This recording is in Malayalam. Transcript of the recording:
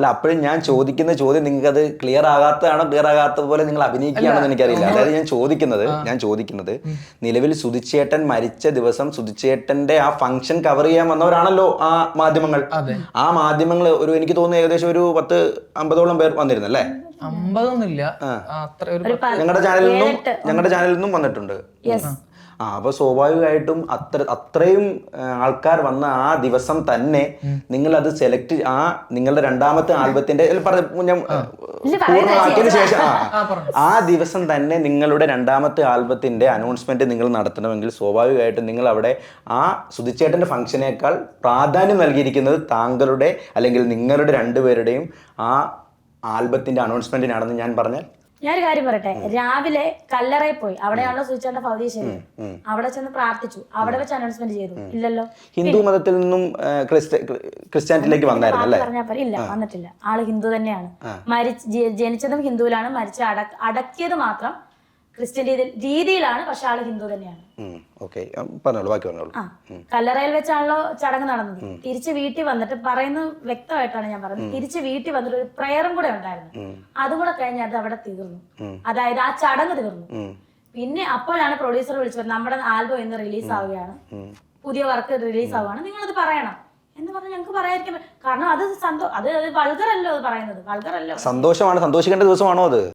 അല്ല അപ്പോഴും ഞാൻ ചോദിക്കുന്ന ചോദ്യം നിങ്ങൾക്ക് അത് ക്ലിയർ ആകാത്തത് പോലെ നിങ്ങൾ അഭിനയിക്കുകയാണെന്ന് എനിക്കറിയില്ല. അതായത് ഞാൻ ചോദിക്കുന്നത് നിലവിൽ സുധിച്ചേട്ടൻ മരിച്ച ദിവസം സുധിച്ചേട്ടന്റെ ആ ഫംഗ്ഷൻ കവർ ചെയ്യാൻ വന്നവരാണല്ലോ ആ മാധ്യമങ്ങൾ. ആ മാധ്യമങ്ങൾ എനിക്ക് തോന്നുന്നു ഏകദേശം ഒരു 10-50ഓളം പേർ വന്നിരുന്നല്ലേ? 50ഒന്നുമില്ല, ഞങ്ങളുടെ ചാനലിൽ നിന്നും വന്നിട്ടുണ്ട്. അപ്പൊ സ്വാഭാവികമായിട്ടും അത്രയും ആൾക്കാർ വന്ന ആ ദിവസം തന്നെ നിങ്ങൾ അത് സെലക്ട് നിങ്ങളുടെ രണ്ടാമത്തെ ആൽബത്തിന്റെ പൂർണ്ണമാക്കിയതിനു ശേഷം ആ ദിവസം തന്നെ നിങ്ങളുടെ രണ്ടാമത്തെ ആൽബത്തിന്റെ അനൗൺസ്മെന്റ് നിങ്ങൾ നടത്തണമെങ്കിൽ സ്വാഭാവികമായിട്ടും നിങ്ങൾ അവിടെ ആ സുധിച്ചേട്ടന്റെ ഫംഗ്ഷനേക്കാൾ പ്രാധാന്യം നൽകിയിരിക്കുന്നത് താങ്കളുടെ അല്ലെങ്കിൽ നിങ്ങളുടെ രണ്ടുപേരുടെയും ആ ആൽബത്തിന്റെ അനൗൺസ്മെന്റിനാണെന്ന് ഞാൻ പറഞ്ഞാൽ. ഞാനൊരു കാര്യം പറയട്ടെ, രാവിലെ കല്ലറയിൽ പോയി, അവിടെയാണല്ലോ സുധിച്ചേട്ടന്റെ ഭൗതിക ശരീരം, അവിടെ ചെന്ന് പ്രാർത്ഥിച്ചു, അവിടെ വെച്ച് അനൗൺസ്മെന്റ് ചെയ്തു. ഇല്ലല്ലോ. ഹിന്ദു മതത്തിൽ നിന്നും ക്രിസ്ത്യാനിറ്റിയിലേക്ക് വന്നായിരുന്നല്ലേ? ഇല്ല, വന്നിട്ടില്ല. ആള് ഹിന്ദു തന്നെയാണ്. ജനിച്ചതും ഹിന്ദുവിലാണ്, അടക്കിയത് മാത്രം ക്രിസ്ത്യൻ രീതിയിലാണ്. പക്ഷെ ആള് ഹിന്ദു തന്നെയാണ്. കല്ലറയിൽ വെച്ചാണല്ലോ ചടങ്ങ് നടന്നത്. തിരിച്ച് വീട്ടിൽ വന്നിട്ട് പറയുന്നത് വ്യക്തമായിട്ടാണ് ഞാൻ പറയുന്നത്. തിരിച്ച് വീട്ടിൽ വന്നിട്ട് ഒരു പ്രയറും കൂടെ ഉണ്ടായിരുന്നു. അതും കൂടെ കഴിഞ്ഞ് അത് അവിടെ തീർന്നു. അതായത് ആ ചടങ്ങ് തീർന്നു. പിന്നെ അപ്പോഴാണ് പ്രൊഡ്യൂസർ വിളിച്ചു പറഞ്ഞത് നമ്മുടെ ആൽബം ഇന്ന് റിലീസ് ആവുകയാണ്, പുതിയ വർക്ക് റിലീസ് ആവുകയാണ്, നിങ്ങളത് പറയണം എന്ന് പറഞ്ഞാൽ ഞങ്ങൾക്ക് പറയാതിരിക്കാൻ. കാരണം അത് വൾഗറല്ലോ, അത് പറയുന്നത് വൾഗറല്ലോ. സന്തോഷമാണ്, സന്തോഷിക്കേണ്ട ദിവസമാണോ അത്?